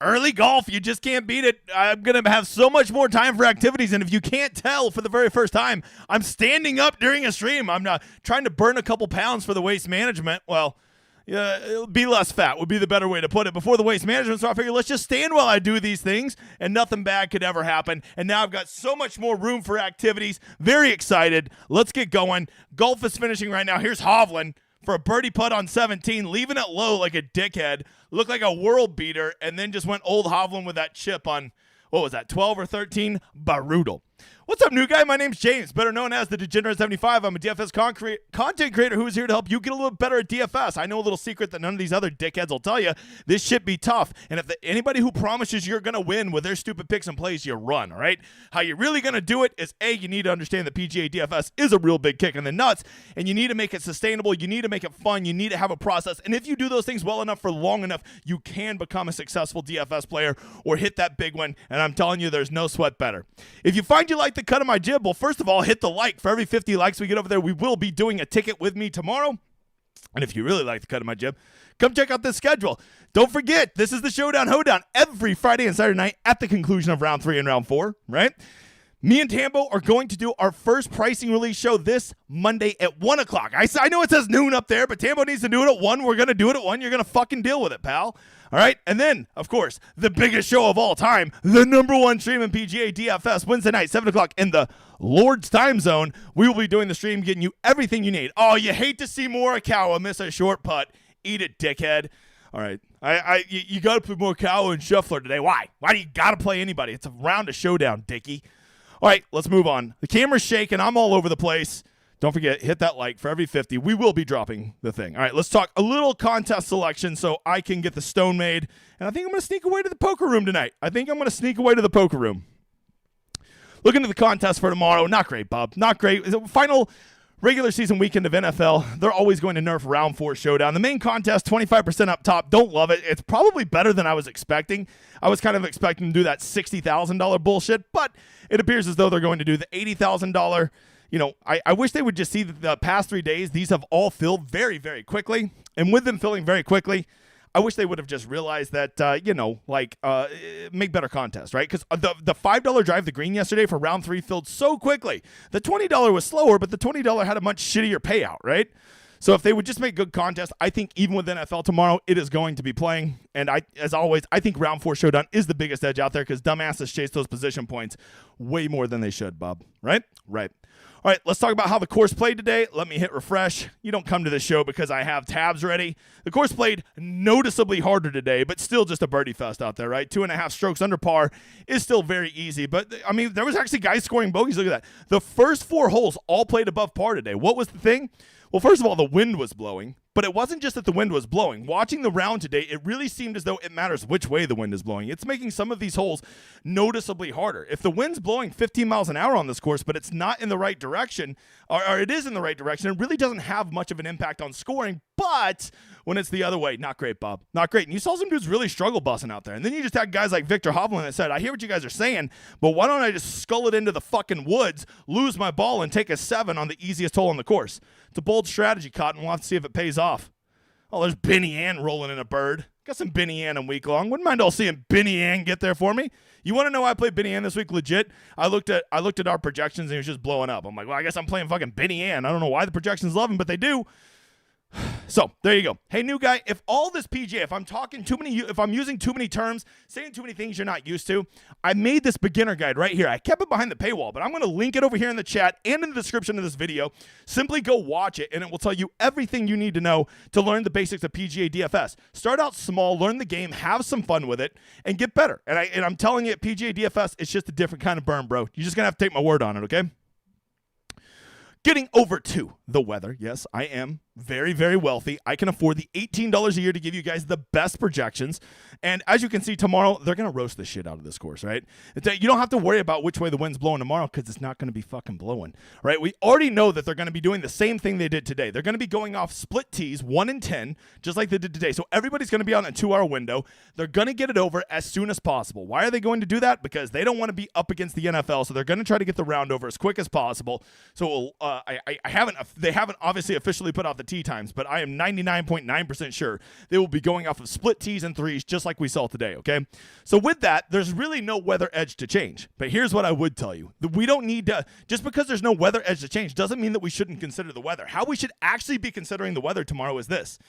Early golf, you just can't beat it. I'm going to have so much more time for activities, and if you can't tell for the very first time, I'm standing up during a stream. I'm not trying to burn a couple pounds for the waist management. Well, it'll be less fat would be the better way to put it before the waist management, so I figured let's just stand while I do these things, and nothing bad could ever happen. And now I've got so much more room for activities. Very excited. Let's get going. Golf is finishing right now. Here's Hovland for a birdie putt on 17, leaving it low like a dickhead. Looked like a world beater, and then just went old Hovland with that chip on, what was that, 12 or 13? Brutal. What's up, new guy? My name's James, better known as TheDegenEditor75. I'm a DFS content creator who is here to help you get a little better at DFS. I know a little secret that none of these other dickheads will tell you. This shit be tough, and if anybody who promises you're going to win with their stupid picks and plays, you run, all right? How you're really going to do it is, A, you need to understand that PGA DFS is a real big kick in the nuts, and you need to make it sustainable. You need to make it fun. You need to have a process, and if you do those things well enough for long enough, you can become a successful DFS player or hit that big one, and I'm telling you, there's no sweat better. If you find you like the cut of my jib, well, first of all, hit the like. For every 50 likes we get over there, we will be doing a ticket with me tomorrow. And if you really like the cut of my jib, come check out this schedule. Don't forget, this is the Showdown Hoedown every Friday and Saturday night at the conclusion of round 3 and round 4, right? Me and Tambo are going to do our first pricing release show this Monday at 1 o'clock. I know it says noon up there, but Tambo needs to do it at 1. We're going to do it at 1. You're going to fucking deal with it, pal. All right? And then, of course, the biggest show of all time, the #1 stream in PGA DFS, Wednesday night, 7 o'clock in the Lord's time zone. We will be doing the stream, getting you everything you need. Oh, you hate to see Morikawa miss a short putt. Eat it, dickhead. All right. You got to play Morikawa and Scheffler today. Why? Why do you got to play anybody? It's a round of Showdown, dickie. All right, let's move on. The camera's shaking. I'm all over the place. Don't forget, hit that like for every 50. We will be dropping the thing. All right, let's talk a little contest selection so I can get the stone made. And I think I'm going to sneak away to the poker room tonight. Looking at the contest for tomorrow. Not great, Bob. Not great. It's a final regular season weekend of NFL. They're always going to nerf round 4 Showdown. The main contest, 25% up top. Don't love it. It's probably better than I was expecting. I was kind of expecting to do that $60,000 bullshit, but it appears as though they're going to do the $80,000. You know, I wish they would just see that the past 3 days, these have all filled very, very quickly. And with them filling very quickly, I wish they would have just realized that, make better contests, right? Because the $5 drive the green yesterday for round 3 filled so quickly. The $20 was slower, but the $20 had a much shittier payout, right? So if they would just make good contests, I think even with NFL tomorrow, it is going to be playing. And as always, I think round 4 Showdown is the biggest edge out there because dumbasses chase those position points way more than they should, Bob. Right? Right. All right, let's talk about how the course played today. Let me hit refresh. You don't come to this show because I have tabs ready. The course played noticeably harder today, but still just a birdie fest out there, right? 2.5 strokes under par is still very easy. But, I mean, there was actually guys scoring bogeys. Look at that. The first 4 holes all played above par today. What was the thing? Well, first of all, the wind was blowing. But it wasn't just that the wind was blowing. Watching the round today, it really seemed as though it matters which way the wind is blowing. It's making some of these holes noticeably harder. If the wind's blowing 15 miles an hour on this course, but it's not in the right direction, or it is in the right direction, it really doesn't have much of an impact on scoring. But when it's the other way, not great, Bob. Not great. And you saw some dudes really struggle busting out there. And then you just had guys like Victor Hovland that said, I hear what you guys are saying, but why don't I just skull it into the fucking woods, lose my ball, and take a 7 on the easiest hole on the course? It's a bold strategy, Cotton. We'll have to see if it pays off. Oh, there's Benny Ann rolling in a bird. Got some Benny Ann in week long. Wouldn't mind all seeing Benny Ann get there for me. You want to know why I played Benny Ann this week? Legit. I looked at our projections and it was just blowing up. I'm like, well, I guess I'm playing fucking Benny Ann. I don't know why the projections love him, but they do. So there you go. Hey, new guy, if all this PGA, if I'm talking too many, if I'm using too many terms, saying too many things you're not used to, I made this beginner guide right here. I kept it behind the paywall, but I'm going to link it over here in the chat and in the description of this video. Simply go watch it, and it will tell you everything you need to know to learn the basics of PGA DFS. Start out small, learn the game, have some fun with it, and get better. And I'm telling you, PGA DFS, it's just a different kind of burn, bro. You're just going to have to take my word on it, okay? Getting over to the weather. Yes, I am very, very wealthy. I can afford the $18 a year to give you guys the best projections. And as you can see tomorrow, they're going to roast the shit out of this course, right? You don't have to worry about which way the wind's blowing tomorrow because it's not going to be fucking blowing, right? We already know that they're going to be doing the same thing they did today. They're going to be going off split tees, 1 and 10, just like they did today. So everybody's going to be on a 2-hour window. They're going to get it over as soon as possible. Why are they going to do that? Because they don't want to be up against the NFL, so they're going to try to get the round over as quick as possible. So I haven't they haven't obviously officially put out the tee times, but I am 99.9% sure they will be going off of split tees and threes just like we saw today, okay? So with that, there's really no weather edge to change. But here's what I would tell you. We don't need to, just because there's no weather edge to change doesn't mean that we shouldn't consider the weather. How we should actually be considering the weather tomorrow is this.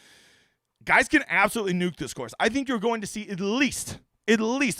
Guys can absolutely nuke this course. I think you're going to see at least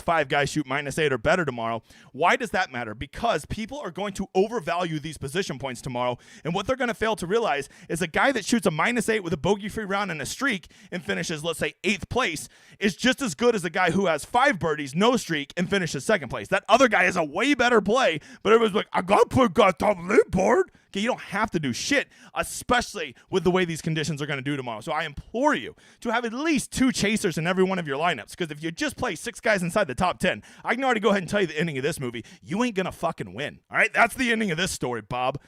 5 guys shoot -8 or better tomorrow. Why does that matter? Because people are going to overvalue these position points tomorrow, and what they're going to fail to realize is a guy that shoots a -8 with a bogey-free round and a streak and finishes, let's say, 8th place is just as good as a guy who has 5 birdies, no streak, and finishes 2nd place. That other guy is a way better play, but everyone's like, I got to put guys top leaderboard. Okay, you don't have to do shit, especially with the way these conditions are going to do tomorrow. So I implore you to have at least 2 chasers in every one of your lineups, because if you just play 6 guys inside the top 10, I can already go ahead and tell you the ending of this movie. You ain't going to fucking win. All right, that's the ending of this story, Bob.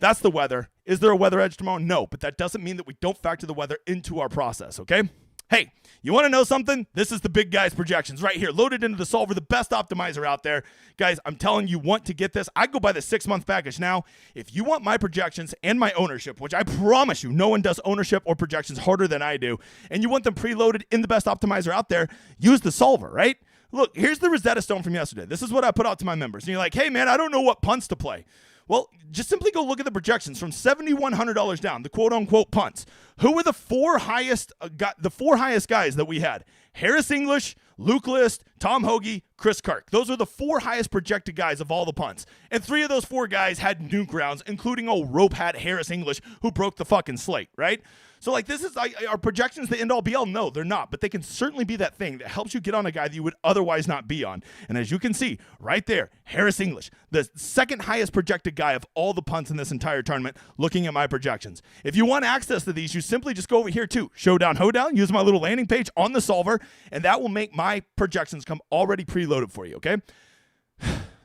That's the weather. Is there a weather edge tomorrow? No, but that doesn't mean that we don't factor the weather into our process, okay? Hey, you want to know something? This is the big guys projections right here, loaded into the solver, the best optimizer out there. Guys, I'm telling you, want to get this. I go by the 6-month package now. If you want my projections and my ownership, which I promise you, no one does ownership or projections harder than I do, and you want them preloaded in the best optimizer out there, use the solver, right? Look, here's the Rosetta Stone from yesterday. This is what I put out to my members. And you're like, hey, man, I don't know what punts to play. Well, just simply go look at the projections from $7,100 down, the quote-unquote punts. Who were the 4 highest guys that we had? Harris English, Luke List, Tom Hoagie, Chris Kirk. Those are the 4 highest projected guys of all the punts. And 3 of those 4 guys had nuke rounds, including old rope hat Harris English, who broke the fucking slate, right? So, like, this is our projections, the end-all be-all? No, they're not. But they can certainly be that thing that helps you get on a guy that you would otherwise not be on. And as you can see, right there, Harris English, the 2nd highest projected guy of all the punts in this entire tournament, looking at my projections. If you want access to these, you simply just go over here to Showdown, Hoedown, use my little landing page on the solver, and that will make my projections come already preloaded for you, okay?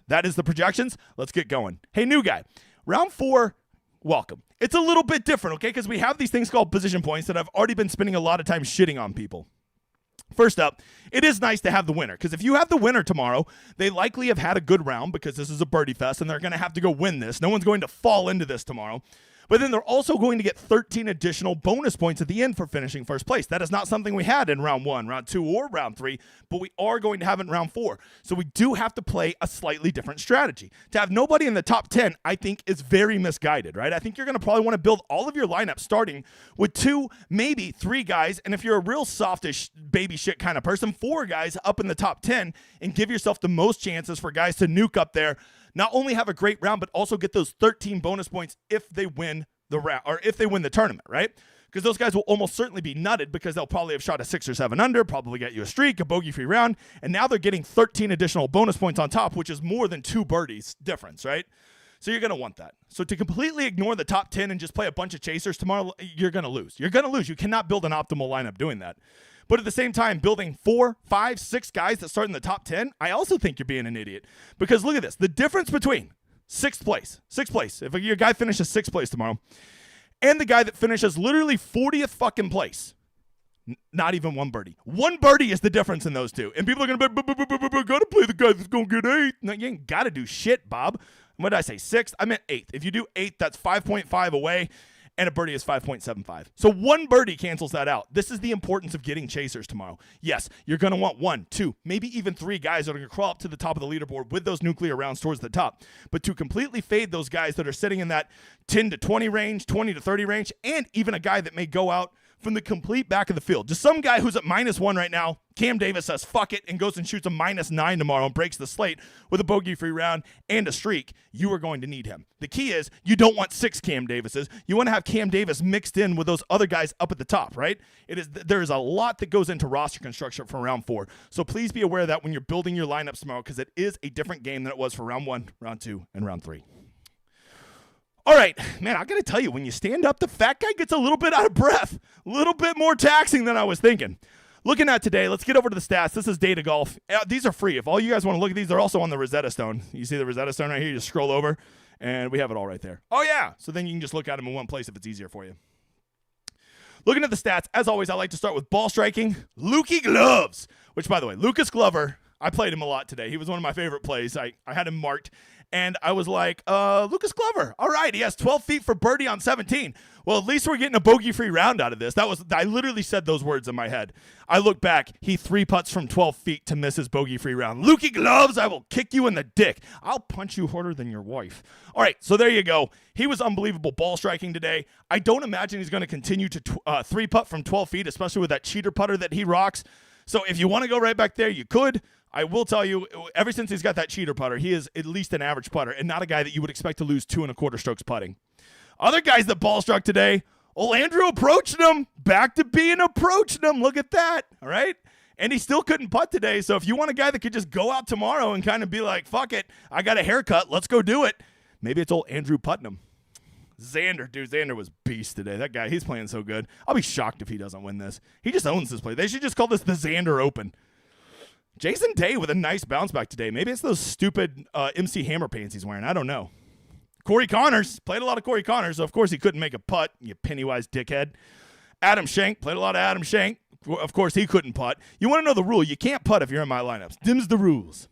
That is the projections. Let's get going. Hey, new guy, round 4, welcome. It's a little bit different, okay, because we have these things called position points that I've already been spending a lot of time shitting on people. First up, it is nice to have the winner, because if you have the winner tomorrow, they likely have had a good round because this is a birdie fest, and they're going to have to go win this. No one's going to fall into this tomorrow. But then they're also going to get 13 additional bonus points at the end for finishing first place. That is not something we had in round 1, round 2, or round 3, but we are going to have it in round 4. So we do have to play a slightly different strategy. To have nobody in the top 10, I think, is very misguided, right? I think you're going to probably want to build all of your lineup starting with 2, maybe 3 guys, and if you're a real softish baby shit kind of person, 4 guys up in the top 10, and give yourself the most chances for guys to nuke up there. Not only have a great round, but also get those 13 bonus points if they win the round, or if they win the tournament, right? Because those guys will almost certainly be nutted because they'll probably have shot a 6 or 7 under, probably get you a streak, a bogey-free round, and now they're getting 13 additional bonus points on top, which is more than 2 birdies difference, right? So you're going to want that. So to completely ignore the top 10 and just play a bunch of chasers tomorrow, you're going to lose. You're going to lose. You cannot build an optimal lineup doing that. But at the same time, building 4, 5, 6 guys that start in the top 10, I also think you're being an idiot. Because look at this. The difference between 6th place, if your guy finishes 6th place tomorrow, and the guy that finishes literally 40th fucking place, not even 1 birdie. 1 birdie is the difference in those two. And people are going to be, got to play the guy that's going to get 8. No, you ain't got to do shit, Bob. What did I say, 6th? I meant 8th. If you do 8th, that's 5.5 away. And a birdie is 5.75. So 1 birdie cancels that out. This is the importance of getting chasers tomorrow. Yes, you're going to want 1, 2, maybe even 3 guys that are going to crawl up to the top of the leaderboard with those nuclear rounds towards the top. But to completely fade those guys that are sitting in that 10 to 20 range, 20 to 30 range, and even a guy that may go out from the complete back of the field. Just some guy who's at -1 right now. Cam Davis says fuck it and goes and shoots a -9 tomorrow and breaks the slate with a bogey-free round and a streak. You are going to need him. The key is you don't want 6 Cam Davises. You want to have Cam Davis mixed in with those other guys up at the top, right? There is a lot that goes into roster construction for round 4. So please be aware of that when you're building your lineups tomorrow, because it is a different game than it was for round 1, round 2, and round 3. All right, man, I got to tell you, when you stand up, the fat guy gets a little bit out of breath, a little bit more taxing than I was thinking. Looking at today, let's get over to the stats. This is Data Golf. These are free. If all you guys want to look at these, they're also on the Rosetta Stone. You see the Rosetta Stone right here? You just scroll over, and we have it all right there. Oh, yeah. So then you can just look at them in one place if it's easier for you. Looking at the stats, as always, I like to start with ball striking. Lukey gloves, which, by the way, Lucas Glover, I played him a lot today. He was one of my favorite plays. I had him marked, and I was like, Lucas Glover. All right, he has 12 feet for birdie on 17. Well, at least we're getting a bogey-free round out of this. I literally said those words in my head. I look back. He 3-putts from 12 feet to miss his bogey-free round. Lukey Gloves, I will kick you in the dick. I'll punch you harder than your wife. All right, so there you go. He was unbelievable ball striking today. I don't imagine he's going to continue to 3-putt from 12 feet, especially with that cheater putter that he rocks. So if you want to go right back there, you could. I will tell you, ever since he's got that cheater putter, he is at least an average putter and not a guy that you would expect to lose 2 1/4 strokes putting. Other guys that ball struck today, old Andrew approached him. Back to being approaching him. Look at that. All right. And he still couldn't putt today. So if you want a guy that could just go out tomorrow and kind of be like, fuck it, I got a haircut, let's go do it. Maybe it's old Andrew Putnam. Xander, dude, Xander was beast today. That guy, he's playing so good. I'll be shocked if he doesn't win this. He just owns this play. They should just call this the Xander Open. Jason Day with a nice bounce back today. Maybe it's those stupid MC Hammer pants he's wearing. I don't know. Corey Connors, played a lot of Corey Connors, so of course he couldn't make a putt, you Pennywise dickhead. Adam Schenk, played a lot of Adam Schenk. Of course he couldn't putt. You want to know the rule. You can't putt if you're in my lineups. Dim's the rules.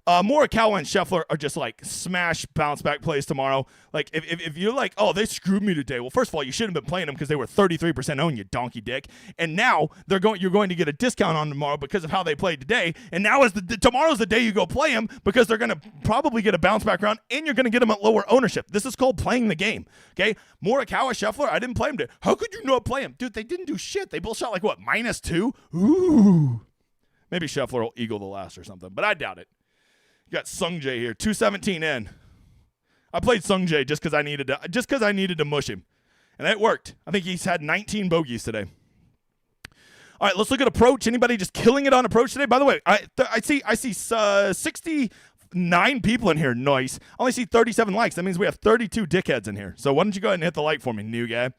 Morikawa and Scheffler are just like smash bounce back plays tomorrow. Like if you're like, oh, they screwed me today. Well, first of all, you shouldn't have been playing them because they were 33% owned, you donkey dick. And now you're going to get a discount on tomorrow because of how they played today. And now tomorrow's the day you go play them because they're going to probably get a bounce back round and you're going to get them at lower ownership. This is called playing the game. Okay, Morikawa, Scheffler, I didn't play them today. How could you not play them, dude? They didn't do shit. They both shot like what, -2? Ooh, maybe Scheffler will eagle the last or something, but I doubt it. Got Sung Jae here, 217 in. I played Sung Jae just because I needed to mush him, and it worked. I think he's had 19 bogeys today. All right, let's look at approach. Anybody just killing it on approach today? By the way, I see 69 people in here. Nice. I only see 37 likes. That means we have 32 dickheads in here. So why don't you go ahead and hit the like for me, new guy?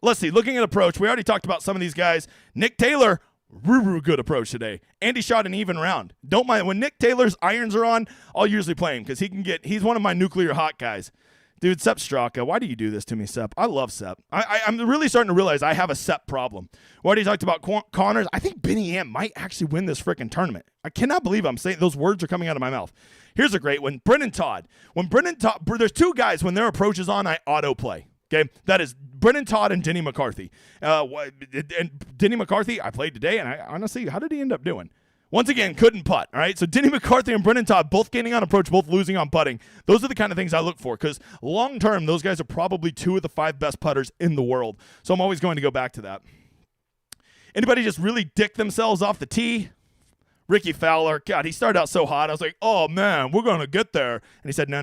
Let's see. Looking at approach, we already talked about some of these guys. Nick Taylor. Good approach today. Andy shot an even round. Don't mind when Nick Taylor's irons are on. I'll usually play him because he's one of my nuclear hot guys. Dude, Sepp Straka, why do you do this to me, Sepp? I love Sepp. I'm really starting to realize I have a Sepp problem. We already talked about Connors. I think Benny M might actually win this freaking tournament. I cannot believe I'm saying those words are coming out of my mouth. Here's a great one. Brendan Todd. There's two guys when their approach is on, I autoplay. Okay, that is Brendan Todd and Denny McCarthy. And Denny McCarthy, I played today, and I honestly, how did he end up doing? Once again, couldn't putt, all right? So Denny McCarthy and Brendan Todd, both gaining on approach, both losing on putting. Those are the kind of things I look for because long-term, those guys are probably 2 of the 5 best putters in the world. So I'm always going to go back to that. Anybody just really dick themselves off the tee? Ricky Fowler, God, he started out so hot. I was like, oh, man, we're going to get there. And he said, no.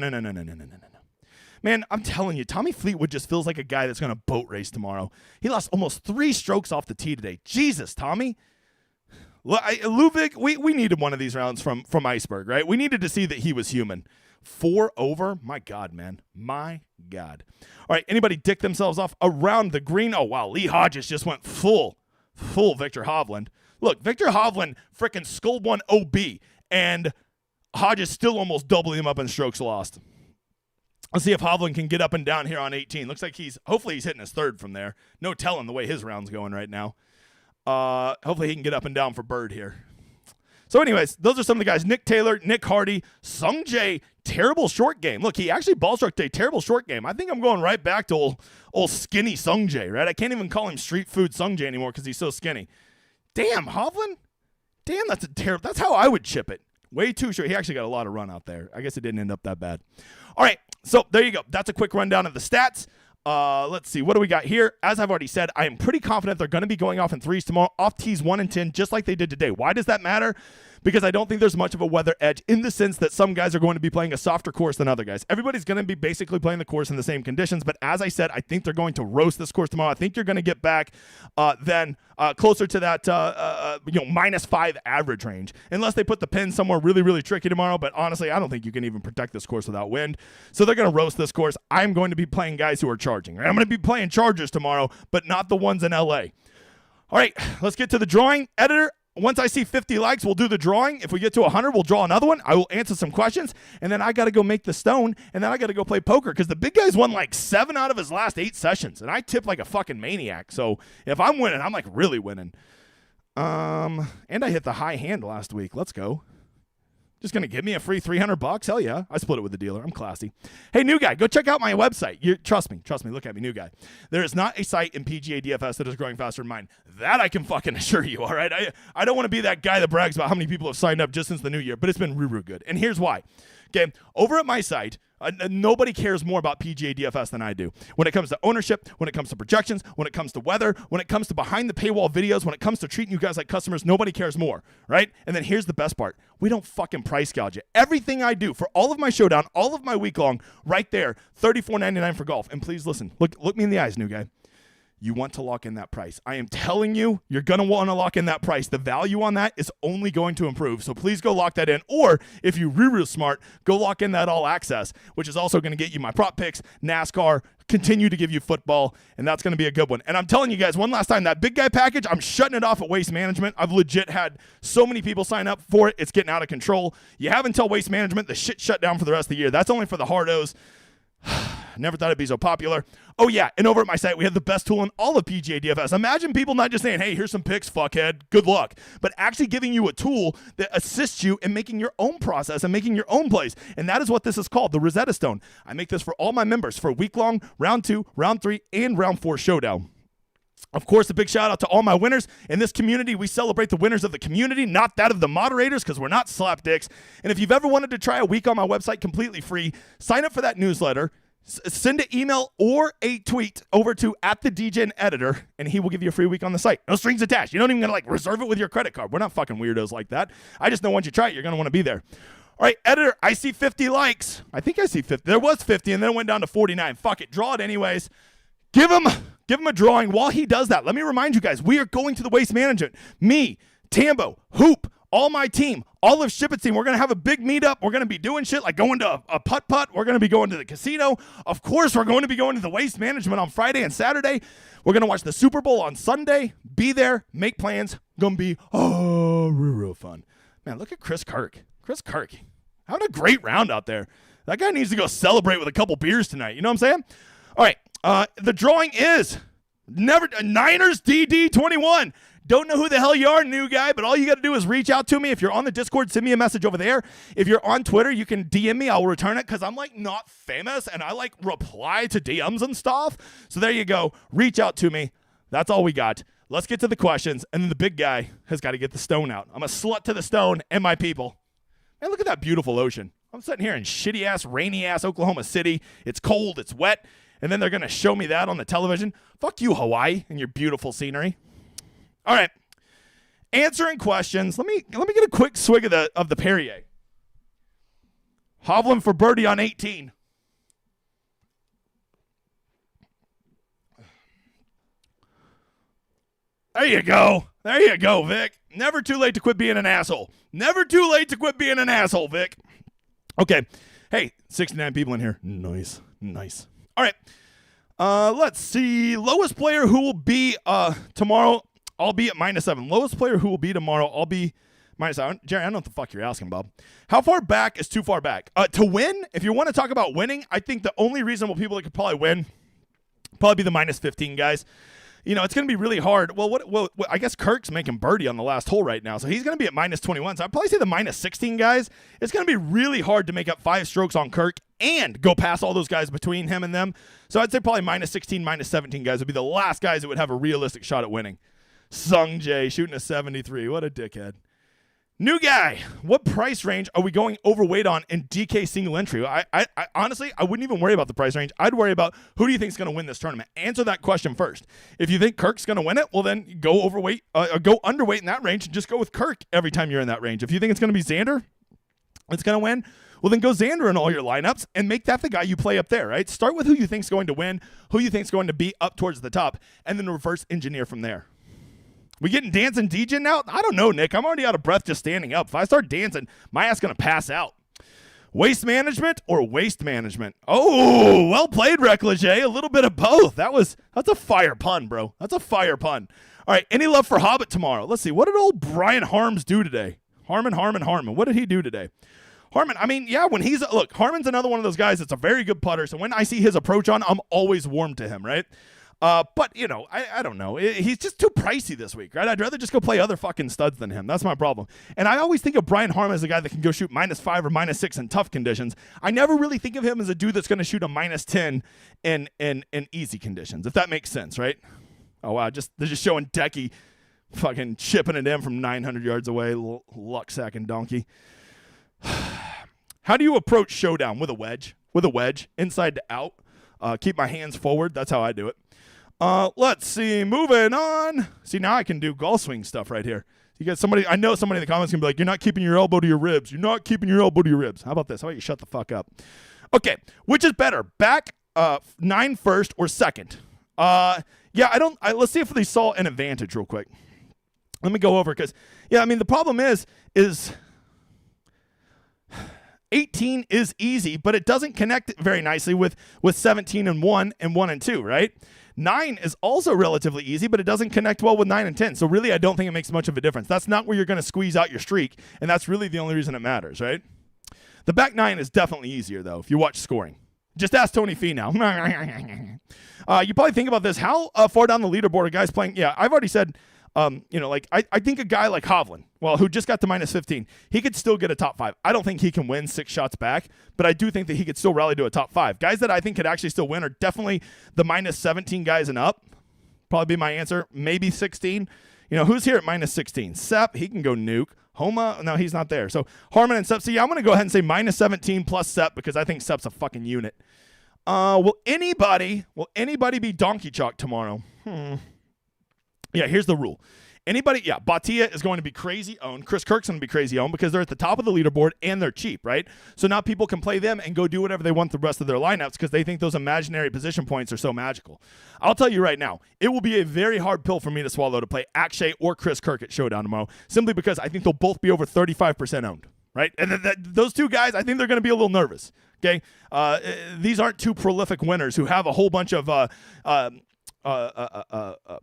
Man, I'm telling you, Tommy Fleetwood just feels like a guy that's going to boat race tomorrow. He lost almost 3 strokes off the tee today. Jesus, Tommy. Ludwig, we needed one of these rounds from Iceberg, right? We needed to see that he was human. 4 over? My God, man. My God. All right, anybody dick themselves off around the green? Oh, wow, Lee Hodges just went full Victor Hovland. Look, Victor Hovland frickin' sculled one OB, and Hodges still almost doubling him up in strokes lost. Let's see if Hovland can get up and down here on 18. Looks like hopefully he's hitting his 3rd from there. No telling the way his round's going right now. Hopefully he can get up and down for bird here. So anyways, those are some of the guys. Nick Taylor, Nick Hardy, Sung Jae, terrible short game. Look, he actually ball struck today, terrible short game. I think I'm going right back to old skinny Sung Jae, right? I can't even call him street food Sung Jae anymore because he's so skinny. Damn, Hovland? Damn, that's how I would chip it. Way too short. He actually got a lot of run out there. I guess it didn't end up that bad. All right, so there you go. That's a quick rundown of the stats. Let's see. What do we got here? As I've already said, I am pretty confident they're going to be going off in 3s tomorrow, off tees 1 and 10, just like they did today. Why does that matter? Because I don't think there's much of a weather edge in the sense that some guys are going to be playing a softer course than other guys. Everybody's going to be basically playing the course in the same conditions, but as I said, I think they're going to roast this course tomorrow. I think you're going to get back then closer to that -5 average range, unless they put the pin somewhere really, really tricky tomorrow. But honestly, I don't think you can even protect this course without wind. So they're going to roast this course. I'm going to be playing guys who are charging. I'm going to be playing Chargers tomorrow, but not the ones in LA. All right, let's get to the drawing. Editor, once I see 50 likes, we'll do the drawing. If we get to 100, we'll draw another one. I will answer some questions, and then I got to go make the stone, and then I got to go play poker because the big guy's won like 7 out of his last 8 sessions, and I tip like a fucking maniac. So if I'm winning, I'm like really winning. And I hit the high hand last week. Let's go. Just going to give me a free $300? Hell yeah. I split it with the dealer. I'm classy. Hey, new guy, go check out my website. Trust me. Look at me, new guy. There is not a site in PGA DFS that is growing faster than mine. That I can fucking assure you, all right? I don't want to be that guy that brags about how many people have signed up just since the new year, but it's been real good. And here's why. Okay, over at my site, nobody cares more about PGA DFS than I do. When it comes to ownership, when it comes to projections, when it comes to weather, when it comes to behind the paywall videos, when it comes to treating you guys like customers, nobody cares more, right? And then here's the best part. We don't fucking price gouge it. Everything I do for all of my Showdown, all of my week long, right there, $34.99 for golf. And please listen, look me in the eyes, new guy. You want to lock in that price. I am telling you, you're going to want to lock in that price. The value on that is only going to improve. So please go lock that in. Or if you're real smart, go lock in that all access, which is also going to get you my prop picks, NASCAR, continue to give you football, and that's going to be a good one. And I'm telling you guys one last time, that big guy package, I'm shutting it off at Waste Management. I've legit had so many people sign up for it. It's getting out of control. You have until Waste Management. The shit shut down for the rest of the year. That's only for the hardos. Never thought it'd be so popular. Oh, yeah, and over at my site, we have the best tool in all of PGA DFS. Imagine people not just saying, hey, here's some picks, fuckhead, good luck, but actually giving you a tool that assists you in making your own process and making your own plays. And that is what this is called, the Rosetta Stone. I make this for all my members for week-long, round 2, round 3, and round 4 Showdown. Of course, a big shout out to all my winners. In this community, we celebrate the winners of the community, not that of the moderators, because we're not slapdicks. And if you've ever wanted to try a week on my website completely free, sign up for that newsletter. Send an email or a tweet over to @TheDegenEditor, and he will give you a free week on the site. No strings attached. You don't even gotta reserve it with your credit card. We're not fucking weirdos like that. I just know once you try it, you're gonna want to be there. All right, editor, I see 50 likes. I think I see 50. There was 50, and then it went down to 49. Fuck it, draw it anyways. Give him a drawing. While he does that, let me remind you guys, we are going to the Waste Management. Me, Tambo, Hoop, all my team, all of Ship It team. We're going to have a big meetup. We're going to be doing shit like going to a putt-putt. We're going to be going to the casino. Of course, we're going to be going to the Waste Management on Friday and Saturday. We're going to watch the Super Bowl on Sunday. Be there. Make plans. Going to be, real fun. Man, look at Chris Kirk. Chris Kirk. Having a great round out there. That guy needs to go celebrate with a couple beers tonight. You know what I'm saying? All right. The drawing is Niners DD21. Don't know who the hell you are, new guy, but all you got to do is reach out to me. If you're on the Discord, send me a message over there. If you're on Twitter, you can DM me. I'll return it because I'm like not famous and I like reply to DMs and stuff. So there you go. Reach out to me. That's all we got. Let's get to the questions. And then the big guy has got to get the stone out. I'm a slut to the stone and my people. Man, look at that beautiful ocean. I'm sitting here in shitty-ass, rainy-ass Oklahoma City. It's cold. It's wet. And then they're going to show me that on the television. Fuck you, Hawaii, and your beautiful scenery. All right. Answering questions. Let me get a quick swig of the Perrier. Hovland for birdie on 18. There you go. There you go, Vic. Never too late to quit being an asshole. Never too late to quit being an asshole, Vic. Okay. Hey, 69 people in here. Nice. All right. Let's see. Lowest player who will be tomorrow, I'll be at -7. Lowest player who will be tomorrow, I'll be -7. Jerry, I don't know what the fuck you're asking, Bob. How far back is too far back? To win, if you want to talk about winning, I think the only reasonable people that could probably win probably be the -15 guys. You know, it's going to be really hard. Well, I guess Kirk's making birdie on the last hole right now, so he's going to be at -21. So I'd probably say the -16 guys. It's going to be really hard to make up 5 strokes on Kirk and go past all those guys between him and them. So I'd say probably -16, -17 guys would be the last guys that would have a realistic shot at winning. Sung Jae shooting a 73. What a dickhead. New guy, what price range are we going overweight on in DK single entry? I honestly, I wouldn't even worry about the price range. I'd worry about who do you think is going to win this tournament. Answer that question first. If you think Kirk's going to win it, well then go overweight, go underweight in that range and just go with Kirk every time you're in that range. If you think it's going to be Xander that's going to win, well then go Xander in all your lineups and make that the guy you play up there, right? Start with who you think is going to win, who you think is going to be up towards the top, and then reverse engineer from there. We getting dancing Degen now? I don't know, Nick. I'm already out of breath just standing up. If I start dancing, my ass going to pass out. Waste management or waste management? Oh, well played, Recklage. A little bit of both. That's a fire pun, bro. That's a fire pun. All right, any love for Hobbit tomorrow? Let's see. What did old Brian Harms do today? Harmon. What did he do today? Harmon, I mean, yeah, look, Harmon's another one of those guys that's a very good putter. So when I see his approach on, I'm always warm to him, right? But, you know, I don't know. He's just too pricey this week, right? I'd rather just go play other fucking studs than him. That's my problem. And I always think of Brian Harman as a guy that can go shoot -5 or -6 in tough conditions. I never really think of him as a dude that's going to shoot a -10 in easy conditions, if that makes sense, right? Oh, wow. They're just showing Decky fucking chipping it in from 900 yards away. Luck sacking donkey. How do you approach Showdown? With a wedge. With a wedge. Inside to out. Keep my hands forward. That's how I do it. Let's see. Moving on. See, now I can do golf swing stuff right here. You got somebody. I know somebody in the comments can be like, "You're not keeping your elbow to your ribs. You're not keeping your elbow to your ribs." How about this? How about you shut the fuck up? Okay. Which is better, back 9 first or second? Yeah. Let's see if they saw an advantage real quick. Let me go over because yeah. I mean the problem is 18 is easy, but it doesn't connect very nicely with 17 and 1 and 1 and 2, right? 9 is also relatively easy, but it doesn't connect well with 9 and 10. So really, I don't think it makes much of a difference. That's not where you're going to squeeze out your streak, and that's really the only reason it matters, right? The back 9 is definitely easier, though, if you watch scoring. Just ask Tony Fee now. You probably think about this. How far down the leaderboard are guys playing? Yeah, I've already said, I think a guy like Hovland, who just got to -15, he could still get a top 5. I don't think he can win 6 shots back, but I do think that he could still rally to a top 5. Guys that I think could actually still win are definitely the -17 guys and up. Probably be my answer. Maybe 16. You know, who's here at -16? Sepp, he can go nuke. Homa, no, he's not there. So Harman and Sepp. So yeah, I'm going to go ahead and say -17 plus Sepp because I think Sepp's a fucking unit. Will anybody be donkey chalk tomorrow? Yeah, here's the rule. Batia is going to be crazy owned. Chris Kirk's going to be crazy owned because they're at the top of the leaderboard and they're cheap, right? So now people can play them and go do whatever they want the rest of their lineups because they think those imaginary position points are so magical. I'll tell you right now, it will be a very hard pill for me to swallow to play Akshay or Chris Kirk at Showdown tomorrow, simply because I think they'll both be over 35% owned, right? And those two guys, I think they're going to be a little nervous, okay? These aren't two prolific winners who have a whole bunch of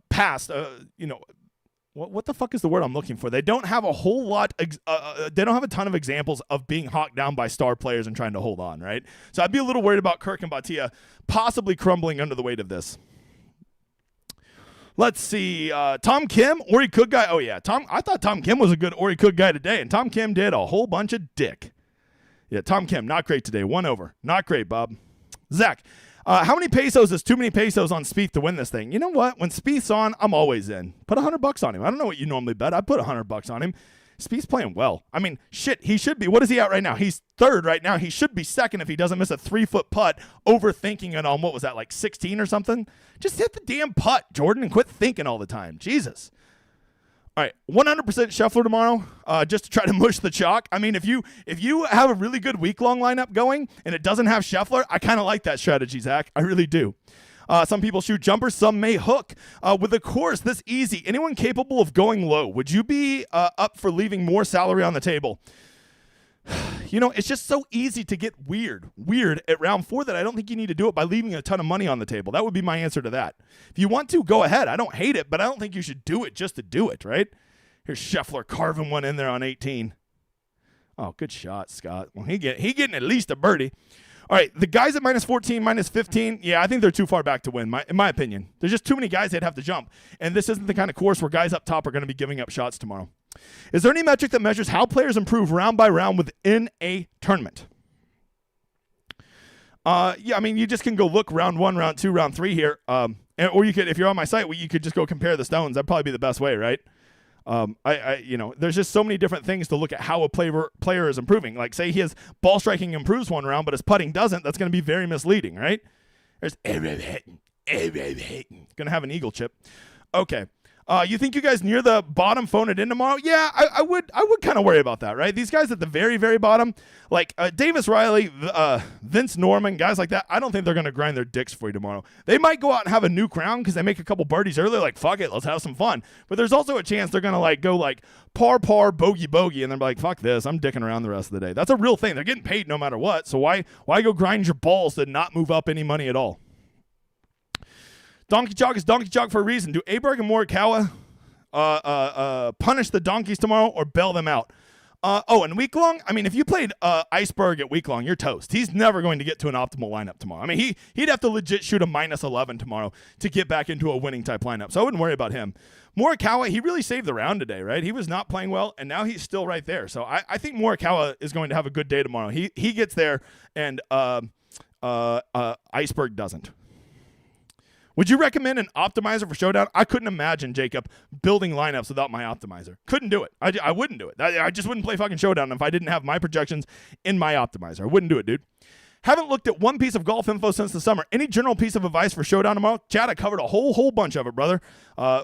past, what the fuck is the word I'm looking for? They don't have a whole lot, they don't have a ton of examples of being hawked down by star players and trying to hold on, right? So I'd be a little worried about Kirk and Batia possibly crumbling under the weight of this. Let's see, Tom Kim, Ori Cook guy. Oh yeah, I thought Tom Kim was a good Ori Cook guy today, and Tom Kim did a whole bunch of dick. Yeah, Tom Kim, not great today. 1 over. Not great, Bob. Zach, how many pesos is too many pesos on Spieth to win this thing? You know what? When Spieth's on, I'm always in. Put $100 on him. I don't know what you normally bet. I put $100 on him. Spieth's playing well. I mean, shit, he should be. What is he at right now? He's 3rd right now. He should be 2nd if he doesn't miss a 3-foot putt, overthinking it on, what was that, like 16 or something? Just hit the damn putt, Jordan, and quit thinking all the time. Jesus. All right, 100% Scheffler tomorrow, just to try to mush the chalk. I mean, if you have a really good week-long lineup going and it doesn't have Scheffler, I kind of like that strategy, Zach. I really do. Some people shoot jumpers, some may hook. With a course this easy, anyone capable of going low, would you be up for leaving more salary on the table? You know, it's just so easy to get weird at round 4 that I don't think you need to do it by leaving a ton of money on the table. That would be my answer to that. If you want to, go ahead. I don't hate it, but I don't think you should do it just to do it, right? Here's Scheffler carving one in there on 18. Oh, good shot, Scott. Well, he getting at least a birdie. All right, the guys at -14, -15, yeah, I think they're too far back to win, in my opinion. There's just too many guys they'd have to jump. And this isn't the kind of course where guys up top are going to be giving up shots tomorrow. Is there any metric that measures how players improve round by round within a tournament? Yeah, I mean, you just can go look round 1, round 2, round 3 here. Or you could, if you're on my site, you could just go compare the stones. That'd probably be the best way, right? There's just so many different things to look at how a player is improving. Like, say his ball striking improves one round, but his putting doesn't. That's going to be very misleading, right? There's going to have an eagle chip. Okay. You think you guys near the bottom phone it in tomorrow? Yeah, I would kind of worry about that, right? These guys at the very, very bottom, like Davis Riley, Vince Norman, guys like that, I don't think they're going to grind their dicks for you tomorrow. They might go out and have a nuke round because they make a couple birdies early, like, fuck it, let's have some fun. But there's also a chance they're going to go par, bogey, and they're like, fuck this, I'm dicking around the rest of the day. That's a real thing. They're getting paid no matter what, so why go grind your balls to not move up any money at all? Donkey Chalk is Donkey Chalk for a reason. Do Aberg and Morikawa punish the donkeys tomorrow or bail them out? And week long, I mean, if you played Iceberg at week long, you're toast. He's never going to get to an optimal lineup tomorrow. I mean, he'd have to legit shoot a -11 tomorrow to get back into a winning type lineup. So I wouldn't worry about him. Morikawa, he really saved the round today, right? He was not playing well, and now he's still right there. So I think Morikawa is going to have a good day tomorrow. He gets there, and Iceberg doesn't. Would you recommend an optimizer for Showdown? I couldn't imagine, Jacob, building lineups without my optimizer. Couldn't do it. I wouldn't do it. I just wouldn't play fucking Showdown if I didn't have my projections in my optimizer. I wouldn't do it, dude. Haven't looked at one piece of golf info since the summer. Any general piece of advice for Showdown tomorrow? Chad, I covered a whole bunch of it, brother.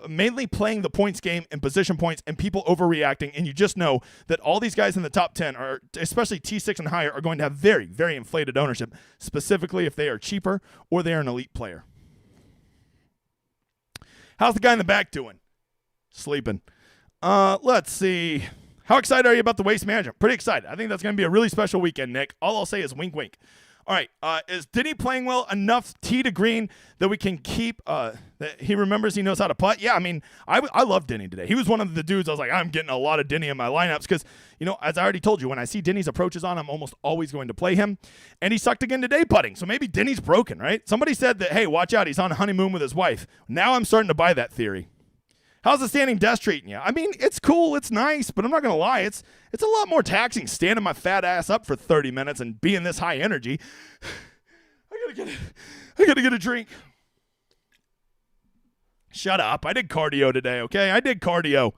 Mainly playing the points game and position points and people overreacting. And you just know that all these guys in the top 10, are, especially T6 and higher, are going to have very, very inflated ownership, specifically if they are cheaper or they are an elite player. How's the guy in the back doing? Sleeping. Let's see. How excited are you about the Waste Management? Pretty excited. I think that's going to be a really special weekend, Nick. All I'll say is wink, wink. All right. Is Denny playing well enough tee to green that we can keep that he remembers he knows how to putt? Yeah, I mean, I love Denny today. He was one of the dudes I was like, I'm getting a lot of Denny in my lineups because, you know, as I already told you, when I see Denny's approaches on, I'm almost always going to play him. And he sucked again today putting. So maybe Denny's broken, right? Somebody said that, hey, watch out, he's on a honeymoon with his wife. Now I'm starting to buy that theory. How's the standing desk treating you? I mean, it's cool, it's nice, but I'm not going to lie. It's a lot more taxing standing my fat ass up for 30 minutes and being this high energy. I gotta get a drink. Shut up. I did cardio today, okay? I did cardio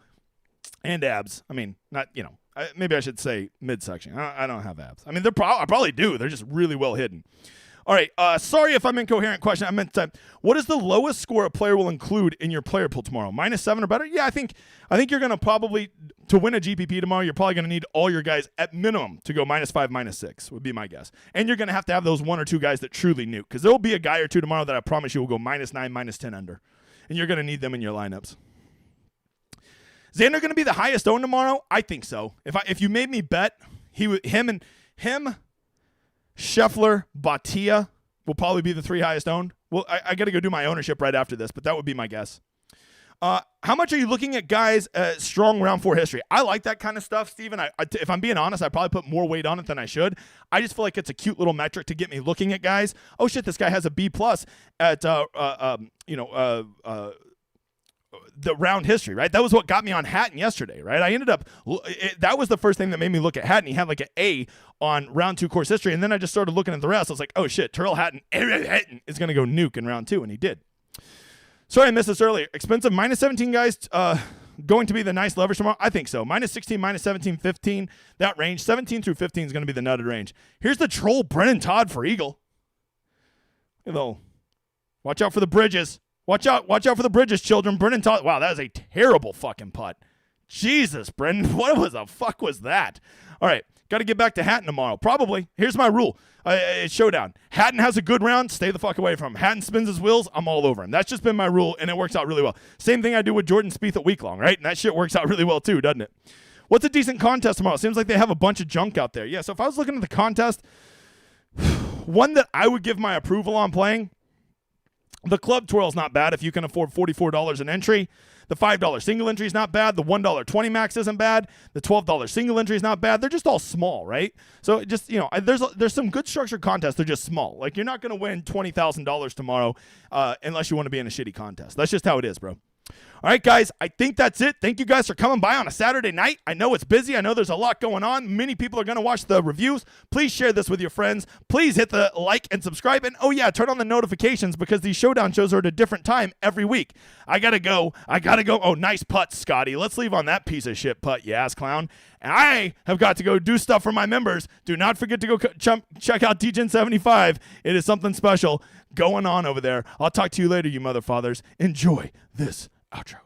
and abs. I mean, not, you know, maybe I should say midsection. I don't have abs. I mean, I probably do. They're just really well hidden. All right, sorry if I'm incoherent question. I meant to, what is the lowest score a player will include in your player pool tomorrow? -7 or better? Yeah, I think you're going to probably, to win a GPP tomorrow, you're probably going to need all your guys at minimum to go -5, -6 would be my guess. And you're going to have those 1 or 2 guys that truly nuke, because there will be a guy or two tomorrow that I promise you will go -9, -10 under. And you're going to need them in your lineups. Xander going to be the highest owned tomorrow? I think so. If you made me bet, him, Scheffler, Batia will probably be the 3 highest owned. Well, I got to go do my ownership right after this, but that would be my guess. How much are you looking at guys' strong round 4 history? I like that kind of stuff, Steven. If I'm being honest, I probably put more weight on it than I should. I just feel like it's a cute little metric to get me looking at guys. Oh shit, this guy has a B+ at the round history, right? That was what got me on Hatton yesterday, right? I ended up, that was the first thing that made me look at Hatton. He had like an A on round 2 course history, and then I just started looking at the rest. I was like, oh shit, Tyrrell Hatton is going to go nuke in round 2, and he did. Sorry I missed this earlier. Expensive -17 guys going to be the nice leverage tomorrow? I think so. -16, -17, 15, that range. 17 through 15 is going to be the nutted range. Here's the troll Brennan Todd for Eagle. Watch out for the bridges. Watch out for the bridges, children. Brennan Todd. Wow, that is a terrible fucking putt. Jesus, Brennan. What the fuck was that? All right. Got to get back to Hatton tomorrow. Probably. Here's my rule. It's Showdown. Hatton has a good round. Stay the fuck away from him. Hatton spins his wheels. I'm all over him. That's just been my rule, and it works out really well. Same thing I do with Jordan Spieth at week long, right? And that shit works out really well too, doesn't it? What's a decent contest tomorrow? Seems like they have a bunch of junk out there. Yeah, so if I was looking at the contest, one that I would give my approval on playing, the Club Twirl is not bad if you can afford $44 an entry. The $5 single entry is not bad. The $1 max isn't bad. The $12 single entry is not bad. They're just all small, right? So just, you know, there's some good structured contests. They're just small. Like, you're not going to win $20,000 tomorrow unless you want to be in a shitty contest. That's just how it is, bro. All right, guys, I think that's it. Thank you guys for coming by on a Saturday night. I know it's busy. I know there's a lot going on. Many people are going to watch the reviews. Please share this with your friends. Please hit the like and subscribe. And, oh, yeah, turn on the notifications because these Showdown shows are at a different time every week. I got to go. Oh, nice putt, Scotty. Let's leave on that piece of shit putt, you ass clown. And I have got to go do stuff for my members. Do not forget to go check out DGen75. It is something special going on over there. I'll talk to you later, you mother fathers. Enjoy this outro.